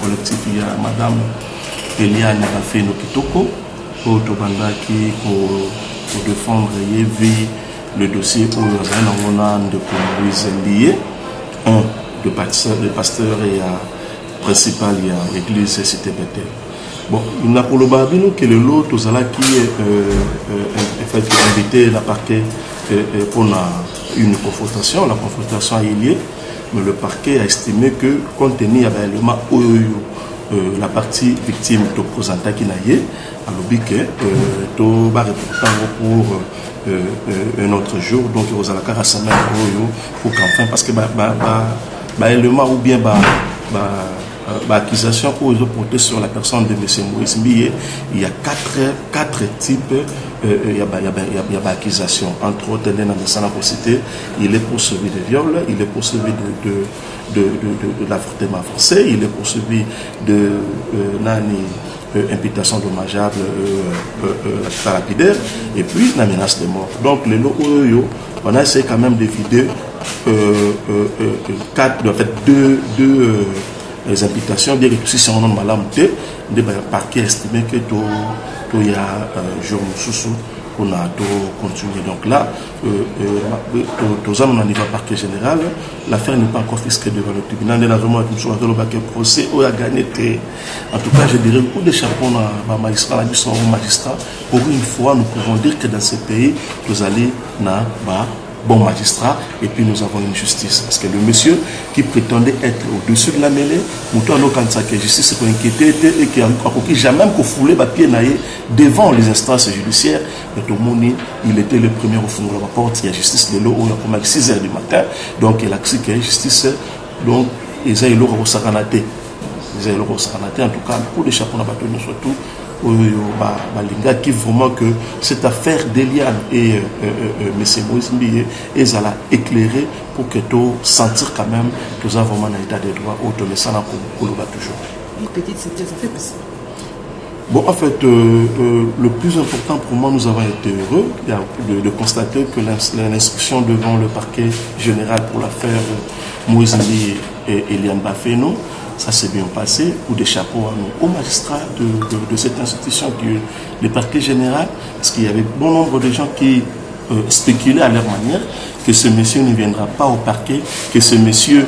collectif, il y a Madame Eliane Rafeno Kitoko, pour Tobandaki, pour défendre le dossier où on a de Moïse lié, de pasteur et principal, il y a l'église Cité Bethel. Bon, il y a pour le Babino que le lot, tout ça qui est invité la parquet pour une confrontation. La confrontation est liée, mais le parquet a estimé que, compte tenu de la partie victime de Prosanta qui n'a pas, alors que tout va reporter pour un autre jour, donc vous allez rassembler pour qu'enfin, parce que l'élément ou bien l'accusation ou portée sur la personne de M. Moïse Mbiye, il y a quatre types d'accusation. Entre autres, il est poursuivi de viol, il est poursuivi de l'avortement forcé, il est poursuivi de imputation dommageable lapidaire et puis la menace de mort. Donc, les lots, on a essayé quand même d'éviter deux les imputations, bien que si on a mal monté, le parquet estimé que il y a jour sous on a continué. Donc là, on a niveau parquet général, l'affaire n'est pas encore fisquée devant le tribunal. Il y a vraiment un procès où il a gagné. En tout cas, je dirais le coup de chapeau à magistrat, magistrat. Pour une fois, nous pouvons dire que dans ce pays, nous allons bon magistrat et puis nous avons une justice. Parce que le monsieur qui prétendait être au-dessus de la mêlée, nous avons que justice pour inquiéter et qui a jamais foulé pied devant les instances judiciaires. Mais tout le monde, il était le premier au fond de la porte. Il y a justice de l'eau, on a comme 6 h du matin. Donc il a cru qu'il y a justice. Donc ils ont eu l'eau au Saranaté. En tout cas, pour les chapeaux, on a surtout qui vraiment que cette affaire d'Eliane et M. Moïse Mbiye est à éclairer pour que tu sentir quand même que nous avons vraiment un état de droit ou de laisser pour toujours. Une petite synthèse, ça fait plaisir. Bon, en fait, le plus important pour moi, nous avons été heureux de constater que l'instruction devant le parquet général pour l'affaire Moïse Mbiye et Eliane Bafeno, ça s'est bien passé, pour des chapeaux aux magistrats de cette institution qui est le parquet général, parce qu'il y avait bon nombre de gens qui spéculaient à leur manière que ce monsieur ne viendra pas au parquet, que ce monsieur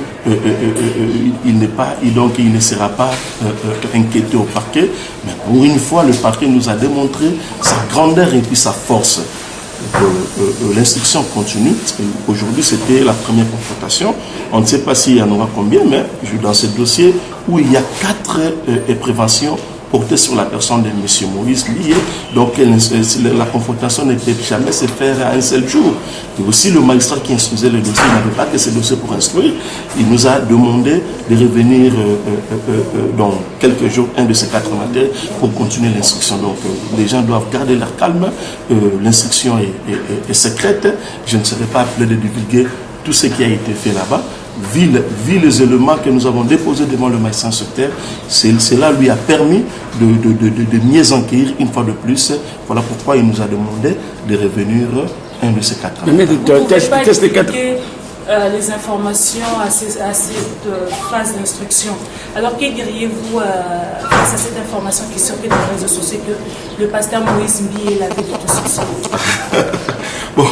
il ne sera pas inquiété au parquet. Mais pour une fois, le parquet nous a démontré sa grandeur et puis sa force. L'instruction continue. Aujourd'hui, c'était la première confrontation. On ne sait pas s'il y en aura combien, mais dans ce dossier où il y a 4 préventions portées sur la personne de M. Moïse liée, donc la confrontation ne peut jamais se faire à un seul jour. Et aussi, le magistrat qui instruisait le dossier n'avait pas que ce dossier pour instruire. Il nous a demandé de revenir dans quelques jours, un de ces 4 matins, pour continuer l'instruction. Donc, les gens doivent garder leur calme. L'instruction est secrète. Je ne serai pas appelé de divulguer tout ce qui a été fait là-bas. Vu les éléments que nous avons déposés devant le magistrat instructeur, cela lui a permis de mieux enquérir une fois de plus. Voilà pourquoi il nous a demandé de revenir un de ces 4 ans. Vous les informations à cette phase d'instruction. Alors, que diriez-vous face à cette information qui circule dans les réseaux sociaux que le pasteur Moïse Mbiye l'avait de tout ceci? Bon,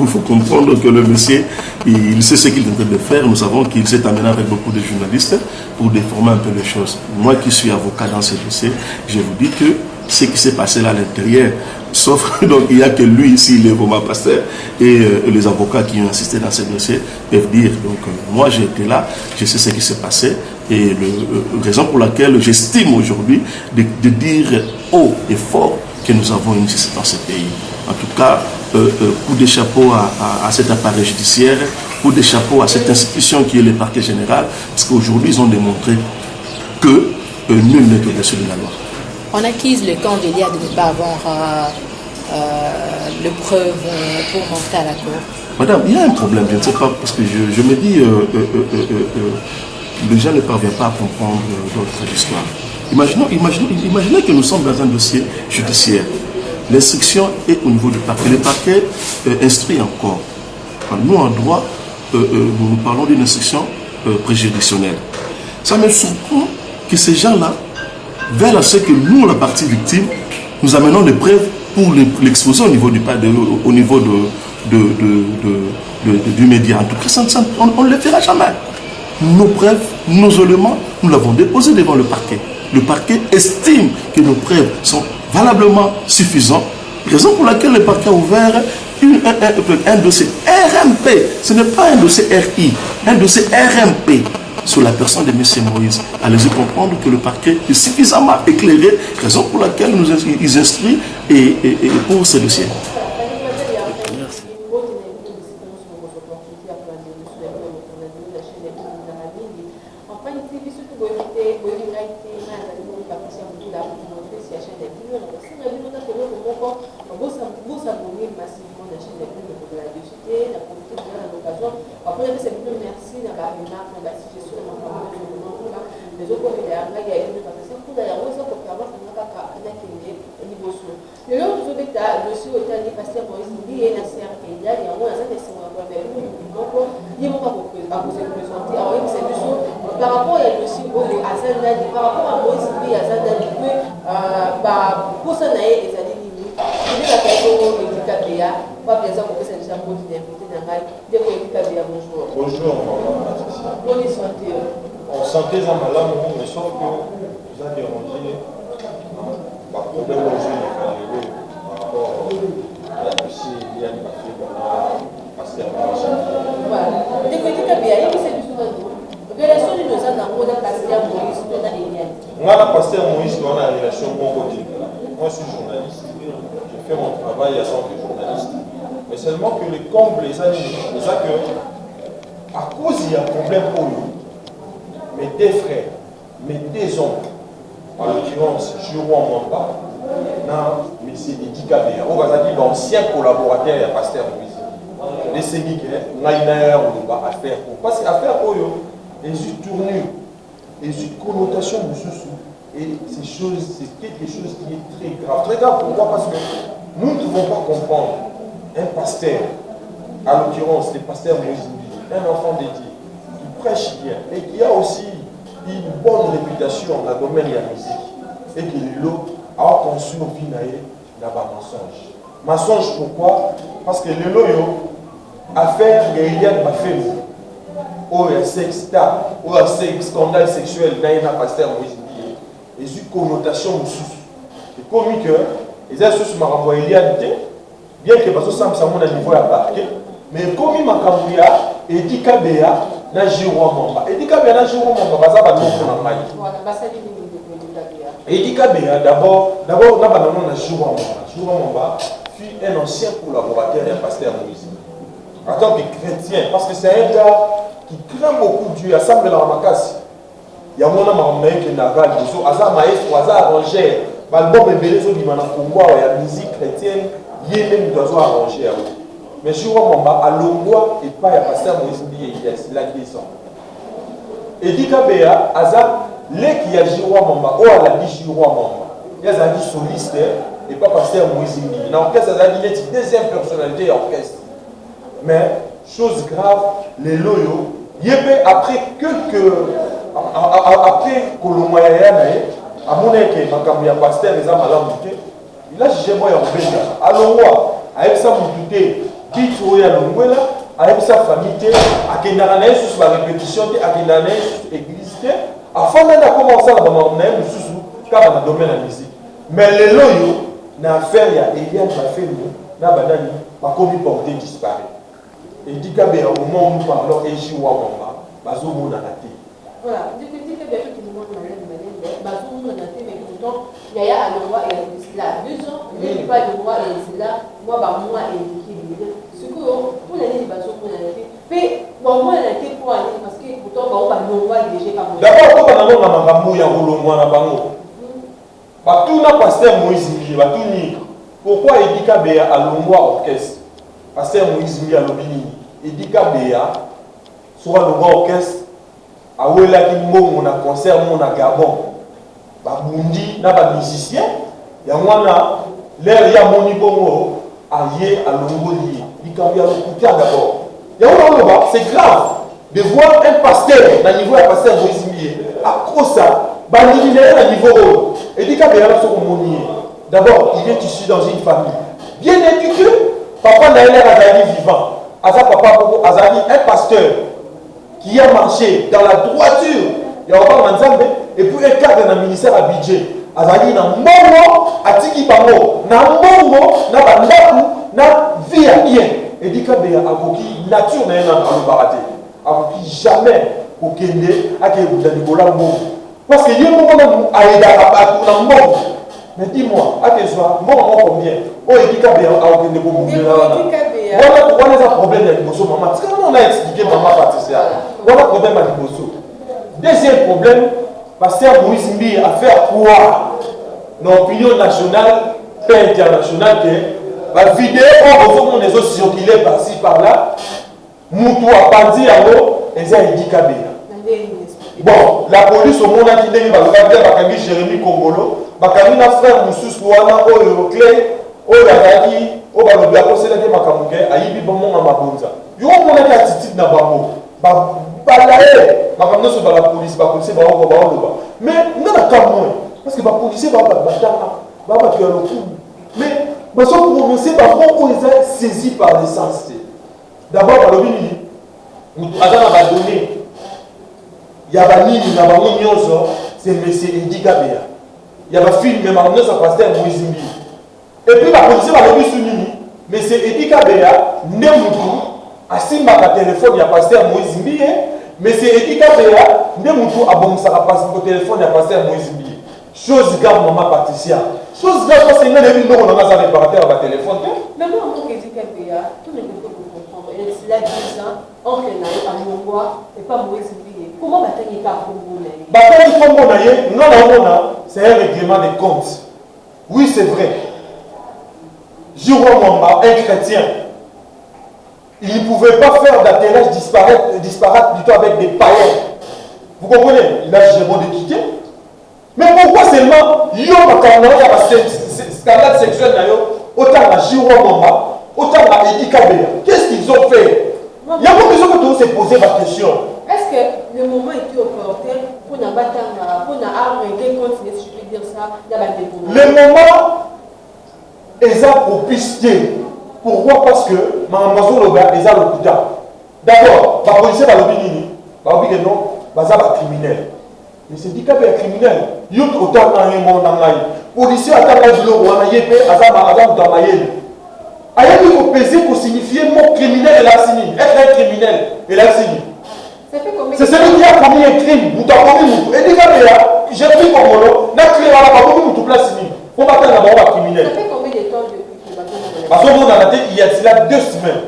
il faut comprendre que le monsieur, il sait ce qu'il est en train de faire. Nous savons qu'il s'est amené avec beaucoup de journalistes pour déformer un peu les choses. Moi qui suis avocat dans ce dossier, je vous dis que ce qui s'est passé là à l'intérieur, sauf donc il n'y a que lui ici, il est vraiment pasteur, et les avocats qui ont assisté dans ce dossier peuvent dire. Donc moi j'ai été là, je sais ce qui s'est passé, et la raison pour laquelle j'estime aujourd'hui de dire haut et fort que nous avons une justice dans ce pays. En tout cas, coup de chapeau à cet appareil judiciaire, coup de chapeau à cette institution qui est le parquet général, parce qu'aujourd'hui ils ont démontré que nul n'est au-dessus de la loi. On accuse le camp d'Eliane de ne pas avoir de preuves pour monter à la cour. Madame, il y a un problème, je ne sais pas, parce que je me dis, les gens ne parviennent pas à comprendre notre histoire. Imaginez que nous sommes dans un dossier judiciaire. L'instruction est au niveau du parquet. Le parquet instruit encore. Nous, en droit, nous parlons d'une instruction préjudicielle. Ça me surprend que ces gens-là veulent à ce que nous, la partie victime, nous amenons des preuves pour l'exposer au niveau du média. En tout cas, on ne le fera jamais. Nos preuves, nos éléments, nous l'avons déposé devant le parquet. Le parquet estime que nos preuves sont valablement suffisantes, raison pour laquelle le parquet a ouvert un dossier RMP. Ce n'est pas un dossier RI, un dossier RMP sur la personne de M. Moïse. Allez-y comprendre que le parquet est suffisamment éclairé, raison pour laquelle ils instruisent et pour ce dossier. Par rapport à dossier par rapport à Moïse Mbi Azandani, pour ça, les années limites, il est à pas plaisir pour que ça déjà bonjour. Bonjour, maman. Bonne santé. En santé, en malade, mais sauf que vous avez dérangé par problème aux jeunes par rapport à la dossier lié à la pasteur Moïse. Voilà. Dès que tu as bien, c'est du tout. Relation de nos amis, on a pasteur Moïse, on a Eliane. On a la pasteur Moïse, on a la relation bon côté. Moi, je suis journaliste. Je fais mon travail à tant que journaliste. Mais seulement que les combles, les amis, c'est ça que, à cause il y a un problème pour nous, mes deux frères, mes deux oncles, en l'occurrence, Juro Mamba, M. Edi Kabea, l'ancien collaborateur et pasteur Moïse. Les séniques, on a une affaire pour. Parce que l'affaire pour eux, les tournures, les connotations de ce sous. Et c'est quelque chose qui est très grave. Très grave pourquoi? Parce que nous ne pouvons pas comprendre un pasteur, à l'occurrence le pasteur Moïse Mbi, un enfant dédié, qui prêche bien et qui a aussi une bonne réputation dans le domaine de la musique. Et qui a conçu au final un mensonge. Mensonge pourquoi? Parce que le loyo a fait Eliane Bafemi, ou un sexta, ou un scandale sexuel dans un pasteur Moïse Mbi. Et une connotation sous. Et comme que les associations m'ont renvoyé Eliane, bien que parce que ça me niveau à parquet, mais comme il m'a renvoyé Edi Kabea na Juro Mamba. Edi Kabea na Juro Mamba, ça va nous faire mal. Edi Kabea d'abord na banano na Juro Mamba. Juro Mamba fut un ancien collaborateur et un pasteur Moïse. En tant que chrétien, parce que c'est un gars qui craint beaucoup Dieu, assemble la Ramakasi. Il y a mon homme qui n'a pas de choses, Aza maestro, Aza arrangeur, l'album est belé, il y a la musique chrétienne, il y a même des arrangeurs. Mais je vois mon bas, à l'ongwa, et pas à pasteur Moïse Mbi, il a descend. Et dit Kabea, Aza, les qui a joué mon bas, ou à la dit joué mon bas, il y a dit soliste, et pas pasteur Moïse Mbi. L'orchestre a dit une deuxième personnalité orchestre. Mais, chose grave, les loyaux, il y a après après que le moyen à mon équipe, il y a pasteur, les hommes à l'embouté, il a jugé moi en Belgique. Alors, avec sa moutouté, Bito ya Longwela, avec sa famille, à Kenaranaï, sur la répétition, à Kenaranaï, église, afin de commencer à m'emmener, car dans le domaine de la musique. Mais les loyaux, n'a affaire, il y a Eliane Bafemi, n'a banani, pas commis porté disparaît. Et dit qu'au moment où nous parlons, et j'y vois mon bas, bazo mon anaté. Voilà, du coup, il y a des gens qui nous demandent bazo mon anaté, mais pourtant, il y a un roi et là, 2 ans, il n'y a pas de roi et c'est là, moi, moi et qui ce que pour l'année, bazo mon anaté. Mais, moi, anaté pour aller, parce que pourtant, on va non roi et déjà pas moi. D'abord, quand on a un mouille à rouleau, moi, na bango. Tout n'a pasteur Moïse Mbi, tout ni. Pourquoi il dit Kabea à l'ongwa orchestre? Pasteur Moïse Mbi à l'obini. Il dit Kabea soit l'ongwa orchestre. A ouela qui mon a concert mon a Gabon. Ba bundi na ba musicien. Ya mwana l'air ya moni bongo aye à l'ongoli. Il Kabea le couter d'abord. Ya c'est grave de voir un pasteur dans niveau de pasteur Moïse Mbi. À cause ça il est à niveau haut. Et dit qu'il y a d'abord, il est issu dans une famille bien éduquée. Papa n'a l'air vivant. Asa papa Azali, un pasteur qui a marché dans la droiture. Il y a encore Manzambe et puis un cadre dans le ministère à budget. Azali na mongo, atiki bango, na mongo, na bandaku, na vie à bien. Et dit qu'il y a une nature dans le baraté. Akoki jamais au Kenya, à Nicolas Mongo. Parce que il y a un moment où Aïda a Mongo. Mais dis-moi, à quel soit, moi combien? Oh, il dit qu'il y a un problème avec Bosso, maman. C'est comme on a expliqué, maman Patricia. Voilà le problème avec Bosso. Deuxième problème, Pasteur Moïse Mbi a fait quoi? L'opinion nationale, pas internationale, que la vidéo, on les autres circulés par-ci, par-là. Moutou a bandi à l'eau, et ça, il dit qu'il y a. Bon, la police au monde qui dit que Jérémy Congolo, bakami na frère Moussous Kouana, au clé, au Yagaki, au Balobiako, c'est là que Makamuke, Aïbi Bomon à Mabonza. Yo, on a une attitude na Bamo. Balaye, Makamno sur la police, la police, mais non, parce que la police va battre le coup. Mais, parce que pour commencer, ils sont saisis par l'essence. D'abord, il y a donné. Il y a des lignes, c'est M. Edi Kabea. Il y a des films, mais maintenant, ça passe à Moïse Mbi. Et puis, la police va le dire, M. Edi Kabea, ne moutou, assis ma téléphone, il y a passé à Moïse Mbi. M. Edi Kabea, ne moutou, a bon, ça va passer au téléphone, il y a passé à Moïse Mbi. Chose grave, maman Patricia. Chose grave, parce que nous avons un réparateur à téléphone. Mais moi, en tant qu'Edi Kabea, tout le monde peut comprendre. Il y a 10 ans, entre à Mongois et pas Moïse Mbi. Comment bataille pas Congo? Bataille Congo, c'est un règlement de compte. Oui, c'est vrai. Jérôme Mwamba, un chrétien, il ne pouvait pas faire d'atterrage disparate plutôt avec des païens. Vous comprenez? Il a Jérôme de quitter. Mais pourquoi seulement il y a un scandale sexuel autant à Jérôme Mwamba, autant à Edi Kabea? Qu'est-ce qu'ils ont fait? Il y a beaucoup de gens qui se poser la question. Est-ce que le moment était opportun pour une arme et continuer, si je peux dire ça, dans la découverte? Le moment est propice. Pourquoi? Parce que Mamazou Loba est le coup. D'abord, la police va le dire que non, c'est un criminel. Mais c'est dit qu'il est criminel. Il y a autant de monde dans la vie. Policier a tant de gens qui ont dans la vie. Il faut peser pour signifier mot criminel et la signe. Être un criminel et la signe. C'est celui qui a commis un crime. Nous avons commis. Et dit que j'ai pris comme mot, n'a créé la commis tout place signe. Pour battre un criminel. Ça fait combien de temps depuis que le bateau parce qu'on a dit il y a cela 2 semaines.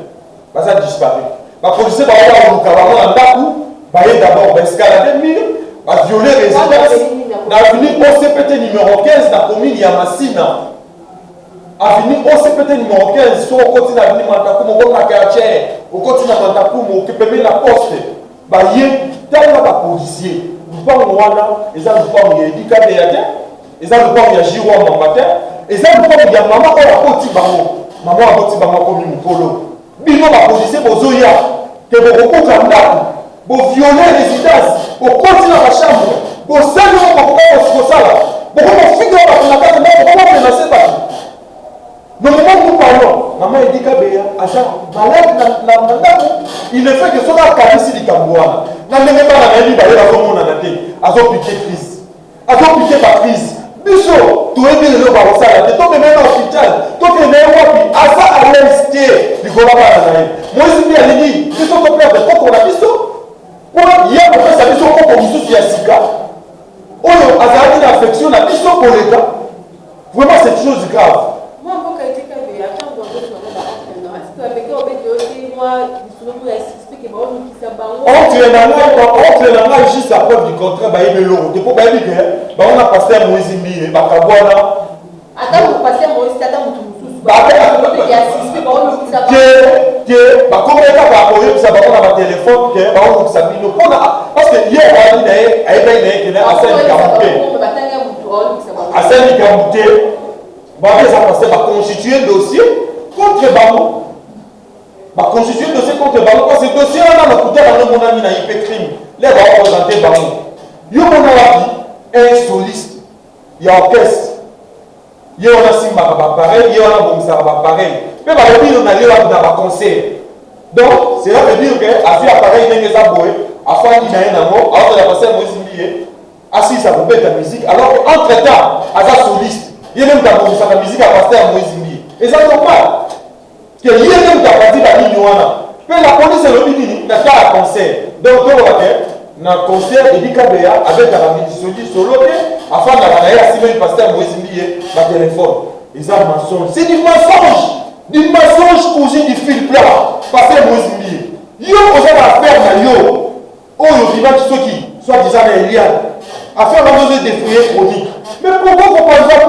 Ça a disparu. La police va avoir un cabanon d'abord escalader mille, va violer résidence. Dans l'avenue OCPT numéro 15, la commune Yamassina. Avenue OCPT numéro 15, sur le continent d'avenue Mantakoum, au quartier, au continent Mantakoum, au Kipemé la poste. Il y a des policiers. Nous parlons de ils ont le Edi Kabea, ils ont le Jérôme Mwamba, ils ont le maman qui a poti bango. Maman a poti bango comme une polo. Bino la policier bozoya que vous recouvrir vous violer résidence, vous continuer dans la chambre, vous saluer au sala, vous figure dans la carte, vous menacer pas. Le moment où nous parlons, maman Edi Kabea, il ne fait que son acarici du Cambouana. N'a même pas la vie, il a son monde en athée, a son piqué crise. A son piqué par crise. Biso, tu es bien le baron salade, tu es même hôpital, tu es même wapi, à ça à l'insté, du Gola Baranaï. Moi, je dis à l'ennemi, tu es ton père de quoi qu'on a biso. Pour hier, on fait sa biso comme biso qui a sika. Oh, à ça, il a affection, la biso pour les gars. Vraiment, c'est une chose grave. Moi, pour que Edi Kabea, quand on veut se rendre à avec moi, je explique que on a juste la preuve du contraire, on a passé à Moïse Mbi, attends, vous passez à Moïse, attends, vous parce que hier, on a constitué un dossier contre Bamou. Constituer un dossier contre Bamou, parce que ce dossier on a le coup dans le monde à IP crime. Les va représenter Bamou. Yo mon avis, un soliste, il y a orchestre. Il y a un simba pareil, il y a un bomsa pareil. Mais par le on a lieu à un concert. Donc, cela veut dire que à ce appareil il y a des aboués, à faire qu'il y a un amour, alors que la personne est assis à couper ta musique, alors qu'entre-temps, à sa soliste, il y a même ta musique à passer à Moïse. Et ça normal. Que il y a même ta partie la ligne mais la police est le mini, n'a pas un concert. Donc, on va faire un concert et dit avec la musique solo, afin d'aller à Simon Pasteur Moïse Mbié, ma téléphone. Ils ont un mensonge. C'est du mensonge. Du mensonge cousu du fil plat. Pasteur Moïse Mbié. Yo, vous avez affaire à yo. Oh, yo, vivant ceux qui, soit disant les liens. Affaire à nous défouiller chronique. Mais pourquoi vous pensez pas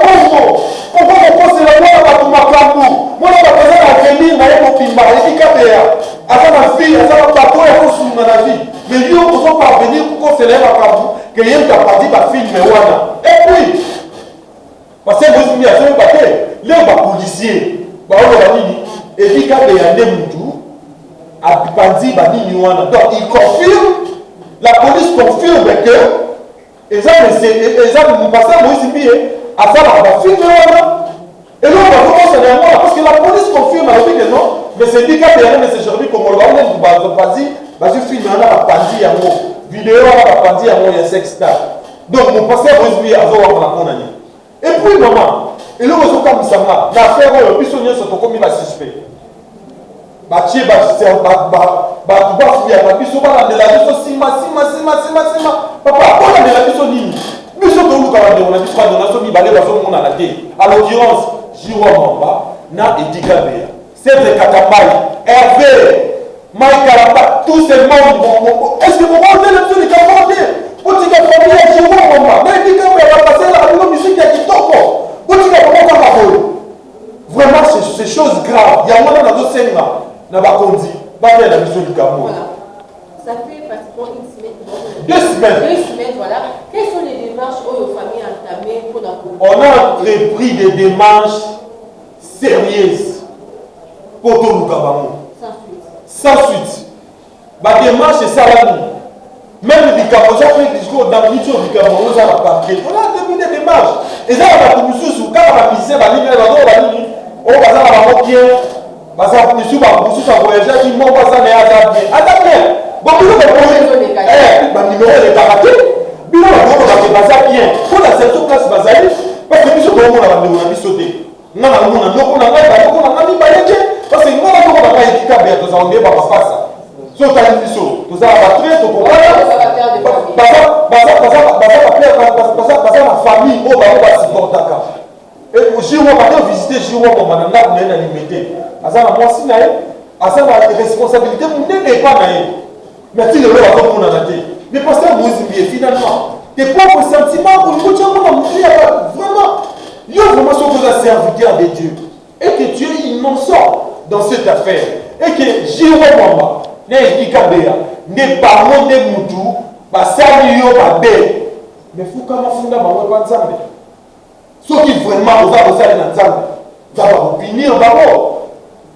pourquoi vous pensez la loi à tout ma clamou? Moi, je vais passer à venir, mais je vais filmer. Et puis, KPA. Avant ma fille, avant ma papa, il faut soutenir la vie. Mais yo, vous allez parvenir pour qu'on se lève à clamou. Que y ait un parti par film, mais voilà. Et puis, parce que vous avez un paquet, les policiers, on va dire, et puis quand il y a des moutous, à Pipandi, donc il confirme, la police confirme que, et ça, nous passons à Moïse Mbié, à ça, on va filmer, et là, on va commencer à moi, parce que la police confirme, elle dit que non, mais c'est dit qu'il y a des services comme on va dire, je filme, on a Pipandi, à moi. Vidéo à Pipandi, à moi, il y a 6 stars. Donc, mon passé à Moïse Mbié, à voir la condamné. Et puis, maman, et le réseau comme ça, l'affaire où le prisonnier se trouve comme il a suspect. Batié, c'est un papa, on a de la bisonine. Mais ce que nous avons à l'occurrence, Jiro Mamba, na Edika Béa. C'est de Katamai, Hervé, Maïka, tous ces membres. Est-ce que vous rendez le truc de Katamai? Vous dites que famille est Jiro Mamba. Mais Edika Béa va passer la musique qui est Kitoko. Vous dites que vraiment, c'est chose grave. Il y a un moment dans le Sénat, n'a pas conduit. Pas faire la mission du Cameroun. Voilà. Ça fait pratiquement une semaine. 2 semaines. 2 semaines, voilà. Quelles sont les démarches où les familles entamées pour la police? On a entrepris des démarches sérieuses pour tout le Cameroun. Sans suite. La démarche c'est ça là. Même le Cameroun, j'ai fait un discours dans l'émission du Cameroun, on a parlé. On a entrepris des démarches. Et ça, on a commis sous quand on a mis ça, on va faire bien. Parce que monsieur va voyager, il m'a pas ça, mais attends bien. Bon, nous avons le numéro de karaté. Nous avons basé bien. Pour la section classe basale, parce que monsieur Gomo a sauté. Non, non, non, non, parce que nous avons pas équipé bien, nous avons pas passé ça. So, tu as dit ça. Nous avons très tôt pour la famille, on va supporter. Et je vais visiter, je vais limiter. Azana moi si nae, azana responsabilité n'est pas nae. Mais si le roi va comme on a dit, mais parce que Moïse Mbié finalement, tes propres sentiments pour nous dire vraiment, il y a vraiment ce que vous serviteur de Dieu et que Dieu est innocent dans cette affaire et que Jiro Mamba n'est Ikabea n'est pas mon Moutou, pas Samio pas bé, mais faut comment fonder ma voix ensemble. Ce qui vraiment vous a besoin d'ensemble, vous allez vous punir d'abord.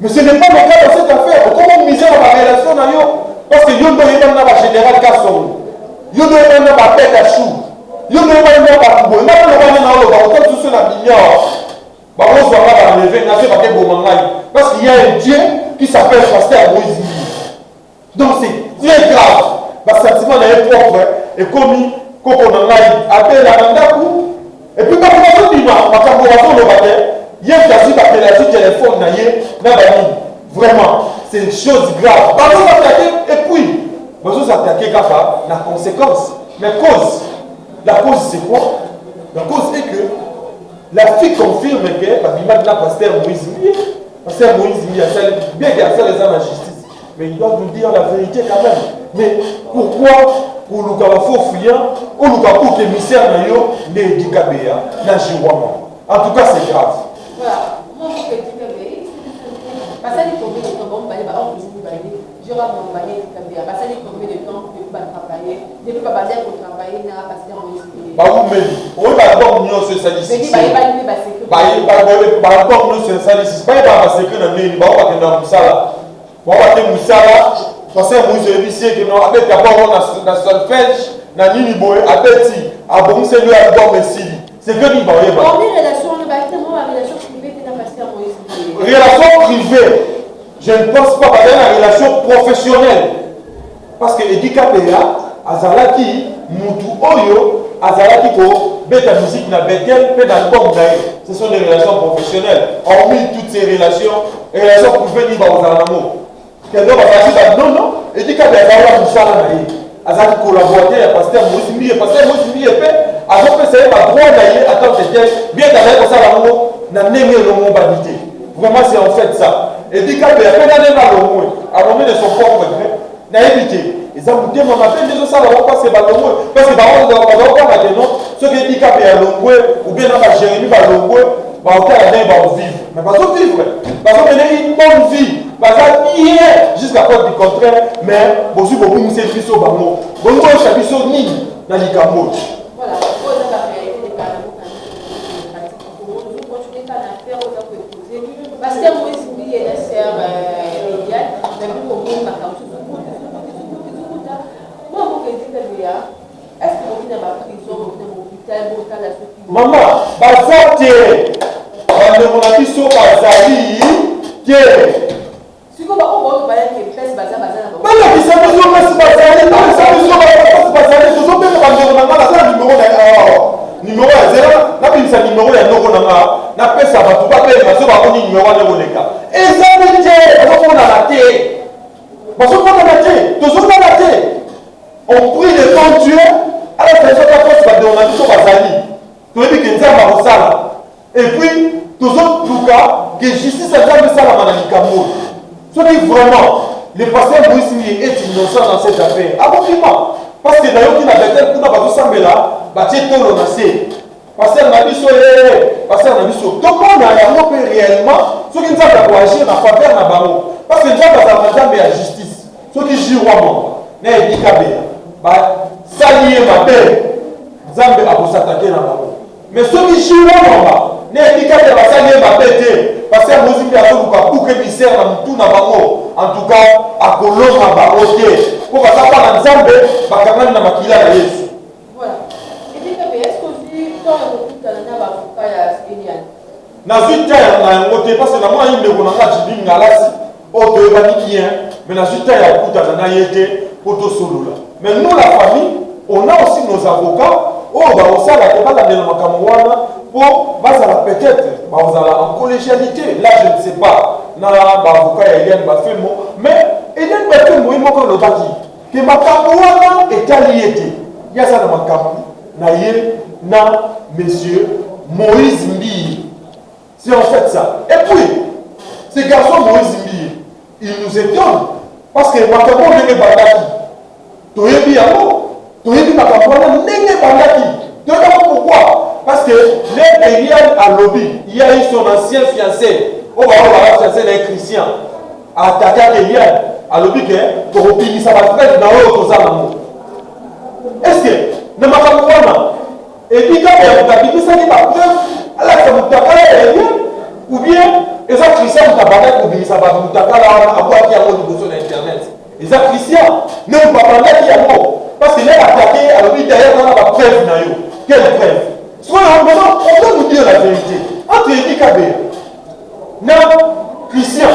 Mais ce n'est pas le cas dans cette affaire. Comment miser dans la relation dans yo? Parce que yo doit y avoir un général Kasson. Yo doit y avoir un tête à chou. Yo doit y avoir un bobo. Même le roi n'a pas autant tout cela bignon. Bah on soit là dans le vin, n'a pas de bon parce qu'il y a un Dieu qui s'appelle Pasteur Moïse. Donc c'est très grave. Bah sentiment est propre et commis qu'on a appelé la mandakou. Et puis quand on a dit ma le matin. Il y a un téléphone, vraiment, c'est une chose grave. Et puis, vous attaquez la conséquence. Mais la cause c'est quoi? La cause est que la fille confirme que la pasteur Moïse Mbié, bien qu'il y a fait les hommes à justice, mais il doit nous dire la vérité quand même. Mais pourquoi pour le Kabafo fouillant, ou le Kabafo qui est misère dans yo, n'est du Kabéa, n'a Jiwama. En tout cas, c'est grave. Voilà, moi je peux dire que parce que combien de temps on va aller, je vais m'emballer, parce que combien de temps je vais travailler, je ne peux pas baser pour travailler, parce que on est. Bah vous même, on va voir nous sur ça ici. Bah nous sur ça ici. Pas parce que dans les bah on va dans Moussala. On va dans Moussala, parce que vous avez dit que non avec d'abord on a solfège, na nini boy, abeti. abongisi lui à Dom Messi. C'est que nous voyons. Relation privée, tu n'as pas Moïse. Relation privée, je ne pense pas parce que la relation professionnelle. Parce que Edikapea, Azalaki, Moutou Oyo, Azalaki ko beta musique na Bethel, pe dans l'album d'ailleurs. Ce sont des relations professionnelles. Hormis toutes ces relations privées ni aux amours. Quelqu'un va dire non, Edikapea Azalaki Moussala naïe. Azalaki collaborateur, pasteur Moïse Mie, pasteur Moïse Mie épée. Azalaki c'est ma droit naïe, attends c'était bien d'aller pour ça l'amour, n'a n'aimé le mot banité. Vraiment c'est en fait ça. Edikapea pe n'a pas le mot, à moment de son propre gré, n'a évité. Ils ont dit, mon appel, les autres, parce que maintenant, ceux qui disent qu'il y a ou bien dans Jérémie, va vivre. Mais pas vivre. Parce que une bonne vie. Parce que hier, jusqu'à preuve du contraire, mais beaucoup de gens sont au Bango. Beaucoup de gens sont ni dans les Cambodge. Voilà, vous avez la réalité des Canadiens. Nous continuons à faire autant que possible. Parce que moi, je suis une sœur médiane, mais vous comprenez ma cause. Est-ce que vous avez ma prison, vous avez mon hôpital, vous avez la société? Maman, Bazati, on a dit sur Bazali, qui si vous avez parlé de pièces, Bazali, mais la question de ce que Bazali, non, ça ne soit pas Bazali, tout le monde numéro 0, n'a pas eu numéro de Noronama, n'a pas ça, va tout pas payer, parce que va numéro de l'État. Et ça veut dire, parce qu'on a raté. Parce qu'on a raté, tout le monde a raté. On prie le temps Dieu, à la personne qui a fait on a dit sur Bazali. Tu as dit que nous avons ça. Et puis, tous autres, tout cas, que justice a jamais ça la maladie Cameroun. Ce qui vraiment, le pasteur Moïse est innocent dans cette affaire. Absolument. Parce que d'ailleurs, qui n'a pas été pour nous faire là, bâtir tout le nassé. Pasteur n'a dit sur pasteur n'a dit sur tout le monde a développé réellement ce qui nous a agir en faveur de la barreau. Parce que nous avons jamais la justice. Ce qui joue vraiment, n'est pas dit salier ma paix, Zambé a s'attaquer dans la roue. Mais ceux qui jouent là, n'est pas dit salier ma paix, parce que nous avons beaucoup de misère dans tout Nabango, en tout cas à Colombe, à Baroté, pour que ça parle en Zambé, parce que nous avons Makila et Yesu. Voilà. Et puis, est-ce que vous avez beaucoup de temps à Spélian? Dans une terre, on a un côté, parce que dans moi, il me connaît pas, je dis, mais dans une terre, il y a beaucoup de temps à été pour tout solo là. Mais nous, la famille, on a aussi nos avocats. Oh, bah, on sait la demande de la Cameroun pour, peut-être, en collégialité. Là, je ne sais pas. Non, l'avocat, Eliane Bafemo. Mais, Eliane Bafemo, il m'a dit le bâti. Que ma Cameroun est alliée. Il y a ça dans ma Cameroun. Na, monsieur Moïse Mbi. C'est en fait ça. Et puis, ces garçons Moïse Mbi, ils nous étonnent. Parce que ma Cameroun est bandaki. Toyebi yako, toyebi makamwana nenge bandaki. Toyebi pourquoi? Parce que les Eliane à lobby, il y a eu son ancien fiancé. On va fiancé d'un chrétien. Attaqué Eliane à lobby que Toropini ça va faire dans l'autre amour. Est-ce que ne makamwana et puis quand il y a des ça qui va preuve, alors ça vous tape ou bien les chrétiens vous tape ou bien ça va vous tape là à voir qui a mon sur internet. Les chrétiens ne vont pas parler qui a mort. Parce qu'il est attaqué à l'objet derrière dans la preuve. Quelle preuve? Soit on peut nous dire la vérité. Entre Edikapea, non, chrétien,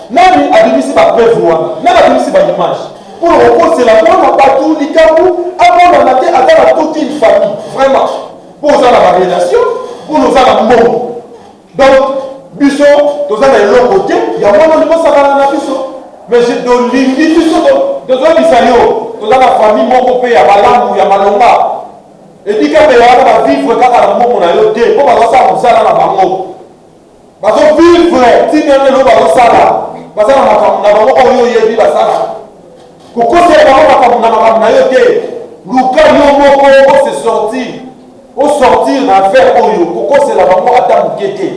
non, a démissionné par preuve, non, a démissionné par image. Pour le repos, c'est la bonne partout, les Cameroun, avant d'en atteindre toute une famille. Vraiment. Pour nous avoir la relation, pour nous avoir le monde. Donc, Bisso, nous avons l'autre côté, il y a moins de choses à la Bisso. Mais j'ai de l'individu de l'Isayo, de la famille, mon père, à Malamou, à Malonga. Et dit qu'il va vivre quand la mort a été, pour avoir ça, vous allez à la bango. Parce que vivre, si vous avez l'eau, vous allez à la bango, vous allez à la bango. Pourquoi c'est pas la été? Luka Yomoko, c'est sortir. Au sortir, l'affaire Oyo, pourquoi c'est la bango à Tamukete?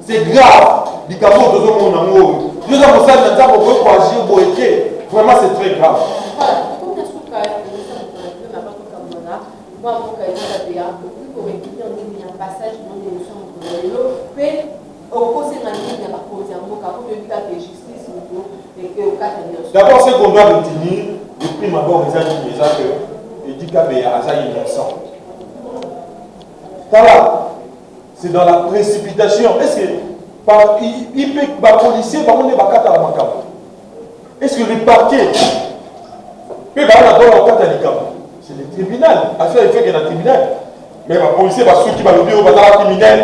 C'est grave. Du Cameroun, de mon amour. Nous avons ça dans le temps pour agir pour aider. Vraiment, c'est très grave. Voilà. Comme tu as moi, pour récupérer un passage dans les émissions de l'eau, puis au conseil de la ligne, il n'y a pas de justice et que au cas de d'abord, ce qu'on doit retenir, depuis ma bonne que Edikapea a ça innocent. Voilà. C'est dans la précipitation. Est-ce que par il peut les policiers est-ce que les parquets peut c'est le tribunal. Affaire fait qu'il y a un tribunal. Mais les policiers ceux qui vont le bazar criminel,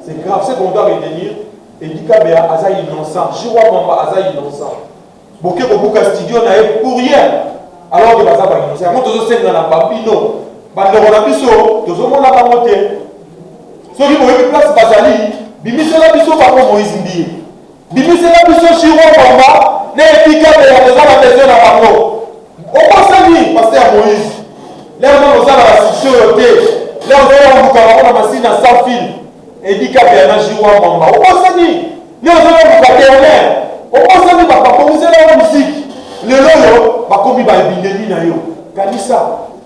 c'est grave, c'est qu'on doit retenir. Et dit qu'il y a Aza innocent, Jiwa Mamba Aza innocent. Boké Bobuka studio n'a pour rien. Alors que Baza va innocent. Moi, tous ceux qui sont dans la Bambino, Bandoronabiso, tous ceux qui ont la montée. Ceux qui ont eu place Bazali, Bimisela Biso par Moïse Ndié. Bimisela Biso Jiwa Mamba, n'est pas capable de faire la maison à Bango. Au Passani, Pasteur Moïse. Là, on a la sécurité. Là, on a la machine à 100 fils. Et dit qu'il y a un Jiwa Mamba. Au Passani, nous avons un paternel. Au Passani, on a commencé la musique. Le loyo, on a commis un bindemi. Kanisa,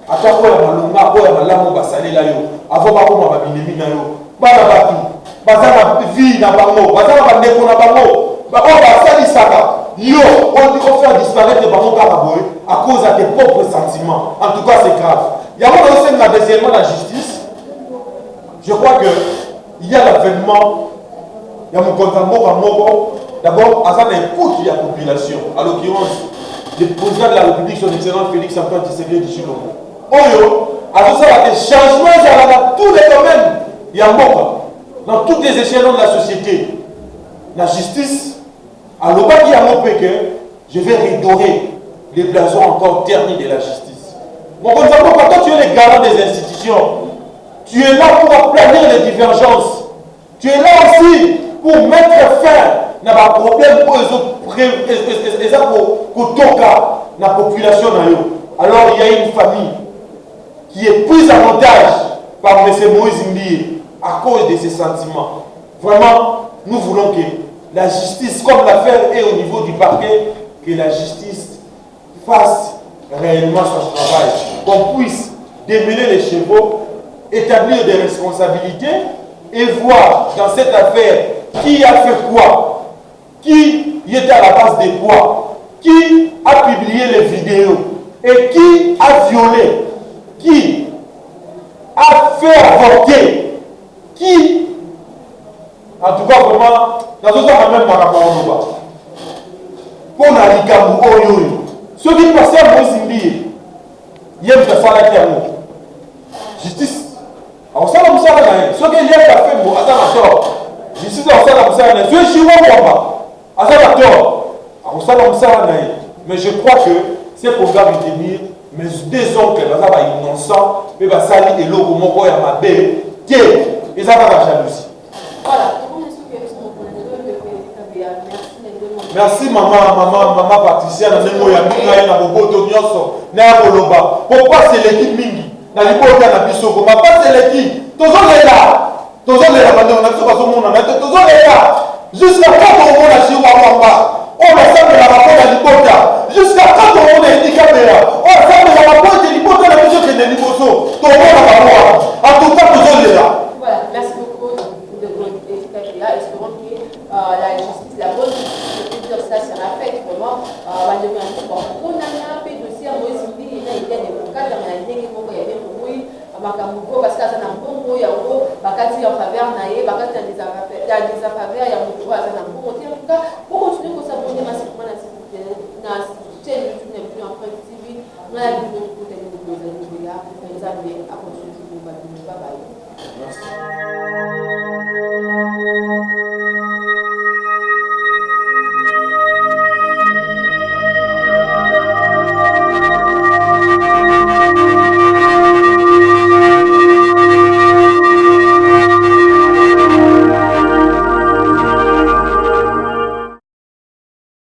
à ta fois, on a malonga, on a malamu, on a salé là. Avant, on a commis un bindemi. Bazabatu, Bazaba vie na bango, Bazaba neko na bango. On va faire du saga. Yo, on fait disparaître les ballons à cause de tes propres sentiments. En tout cas, c'est grave. Il y a aussi deuxièmement la justice. Je crois qu'il y a l'avènement, il y a mon compte d'abord, à ça, écoute la population. À l'occurrence, le président de la République, son excellent Félix Antoine Tshisekedi Tshilombo. Oyo, à tout ça, il y a des changements dans tous les domaines. Il y a dans tous les échelons de la société. La justice, à l'objet qui a montré que je vais redorer les blasons encore ternis de la justice. Bon, quand tu es le garant des institutions, tu es là pour aplanir les divergences. Tu es là aussi pour mettre fin à un problème pour la population. Alors il y a une famille qui est prise en otage par M. Moïse Ndié à cause de ses sentiments. Vraiment, nous voulons que la justice, comme l'affaire est au niveau du parquet, que la justice fasse réellement son travail, qu'on puisse démêler les chevaux, établir des responsabilités et voir dans cette affaire qui a fait quoi, qui était à la base de quoi, qui a publié les vidéos et qui a violé, qui a fait avorter, qui, en tout cas vraiment, dans tout ça, même par rapport au droit. Pour la Likamou, ceux qui passaient à Moïse Ndié, il y a une personne qui a mort. Justice. Alors ça, on sait rien. Ceux qui ont fait bon, attends, justice, on sait rien. Ceux qui ont fait bon, attends, on sait rien. Mais je crois que c'est pour retenir mes deux oncles, ils sont innocents, mais ils sont et l'eau, ils sont ma belle, ils sont la jalousie. Voilà. Merci maman Patricia na nemo ya minga na boboto nyoso na ya koloba pourquoi c'est l'équipe mingi na libota na biso ko ma pas c'est l'équipe tozolela bande na biso bazo mona na tozolela jusqu'à quand on mona chez Wamba on va faire la rapport à libota jusqu'à quand on mona handicapé on va faire la rapport à libota na biso que na liboso to mona ba moi en tout cas tozolela. Voilà, merci beaucoup de votre explication là. Espérons que la justice, la bonne justice, ça sera fait vraiment. On a un peu de dossier à Moïse Ndié, il y a des avocats, il y a des gens qui ont été parce que ça n'a pas beaucoup, il y a en faveur, il y a des affaires, il y a beaucoup, ça n'a pas beaucoup. En tout cas, pour continuer à s'abonner massivement à cette chaîne YouTube, on a